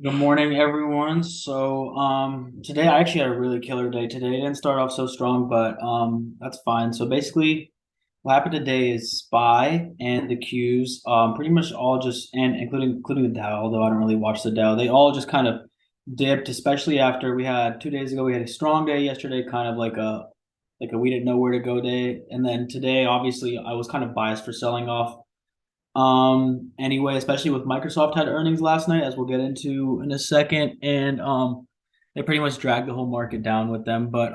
Good morning, everyone. Today I actually had a really killer day today. It didn't start off so strong, but that's fine. So basically, what happened today is SPY and the Qs, pretty much all just and including the Dow, although I don't really watch the Dow, they all just kind of dipped, especially after we had 2 days ago, we had a strong day yesterday, kind of like a we didn't know where to go day. And then today, obviously, I was kind of biased for selling off. Anyway, especially with Microsoft had earnings last night, as we'll get into in a second, and they pretty much dragged the whole market down with them. But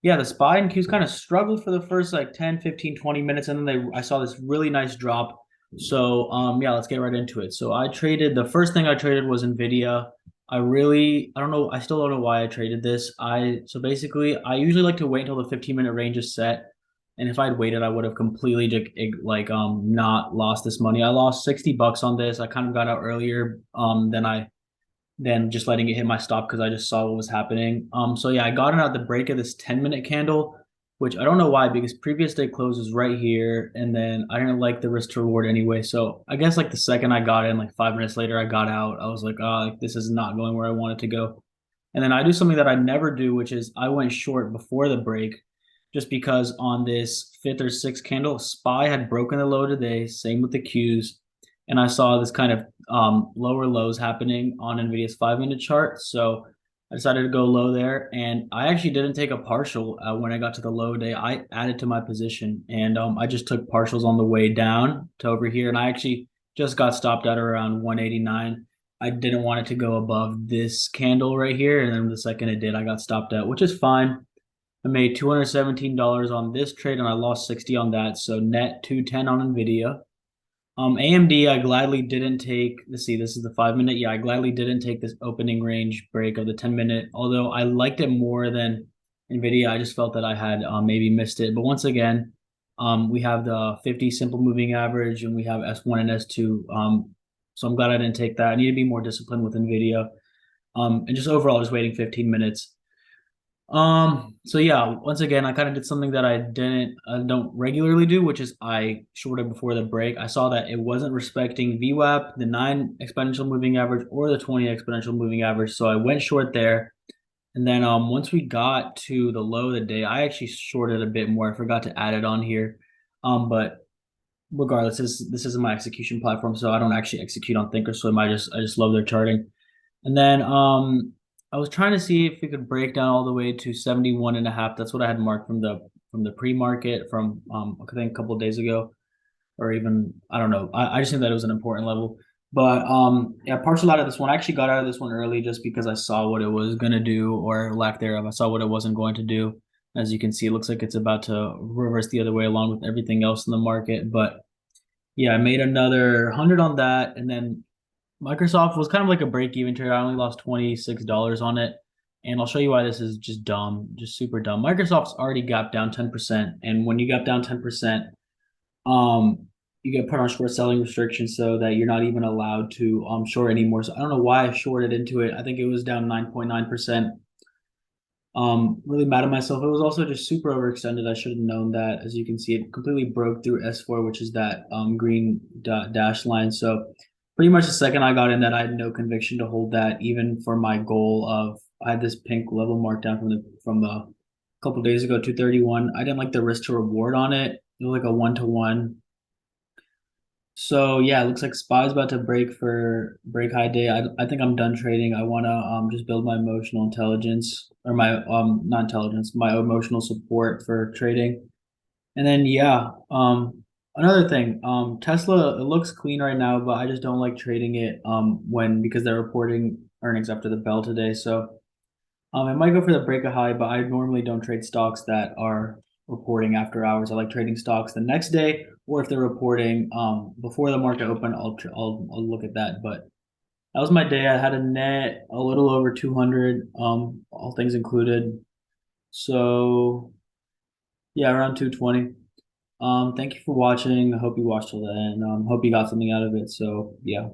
yeah, the SPY and Qs kind of struggled for the first like 10, 15, 20 minutes, and then I saw this really nice drop. Yeah, let's get right into it. So I traded the first thing I traded was NVDA. I don't know, I still don't know why I traded this. Basically I usually like to wait until the 15-minute range is set. And if I'd waited, I would have completely not lost this money. I lost $60 on this. I kind of got out earlier than just letting it hit my stop because I just saw what was happening. So yeah, I got it at the break of this 10-minute candle, which I don't know why, because previous day close is right here, and then I didn't like the risk to reward anyway. So I guess like the second I got in, like 5 minutes later, I got out. I was like, oh, like, this is not going where I want it to go. And then I do something that I never do, which is I went short before the break, just because on this fifth or sixth candle, SPY had broken the low today. Same with the Qs, and I saw this kind of lower lows happening on NVIDIA's 5-minute chart. So I decided to go low there, and I actually didn't take a partial when I got to the low day. I added to my position, and I just took partials on the way down to over here, and I actually just got stopped at around 189. I didn't want it to go above this candle right here, and then the second it did, I got stopped at, which is fine. I made $217 on this trade, and I lost 60 on that, so net 210 on NVIDIA. AMD, I gladly didn't take. Let's see, this is the 5-minute. Yeah, I gladly didn't take this opening range break of the 10-minute. Although I liked it more than NVIDIA, I just felt that I had maybe missed it. But once again, we have the 50 simple moving average, and we have S1 and S2. So I'm glad I didn't take that. I need to be more disciplined with NVIDIA. And just overall, just waiting 15 minutes. So yeah, once again, I kind of did something that I don't regularly do, which is I shorted before the break. I saw that it wasn't respecting VWAP, the 9 exponential moving average, or the 20 exponential moving average. So I went short there. And then once we got to the low of the day, I actually shorted a bit more. I forgot to add it on here. But regardless, this isn't my execution platform, so I don't actually execute on Thinkorswim. I just love their charting. And then I was trying to see if we could break down all the way to 71 and a half. That's what I had marked from the pre-market from I think a couple of days ago, or even I don't know. I just think that it was an important level. But yeah, partial out of this one. I actually got out of this one early just because I saw what it was gonna do, or lack thereof. I saw what it wasn't going to do. As you can see, it looks like it's about to reverse the other way along with everything else in the market. But yeah, I made another 100 on that, and then Microsoft was kind of like a break-even trade. I only lost $26 on it. And I'll show you why this is just dumb, just super dumb. Microsoft's already gapped down 10%. And when you gap down 10%, um, you get put on short selling restrictions so that you're not even allowed to short anymore. So I don't know why I shorted into it. I think it was down 9.9%. Really mad at myself. It was also just super overextended. I should have known that. As you can see, it completely broke through S4, which is that green dash line. So pretty much the second I got in that, I had no conviction to hold that, even for my goal of I had this pink level marked down from a couple of days ago, 231. I didn't like the risk to reward on it. It was like a 1-to-1. So yeah, it looks like SPY's about to break high day. I think I'm done trading. I wanna just build my emotional intelligence, or my not intelligence, my emotional support for trading. And then yeah, another thing, Tesla, it looks clean right now, but I just don't like trading it because they're reporting earnings after the bell today. So I might go for the break a high, but I normally don't trade stocks that are reporting after hours. I like trading stocks the next day, or if they're reporting before the market open, I'll look at that. But that was my day. I had a net a little over 200, all things included. So yeah, around 220. Thank you for watching. I hope you watched till the end. Hope you got something out of it. So yeah.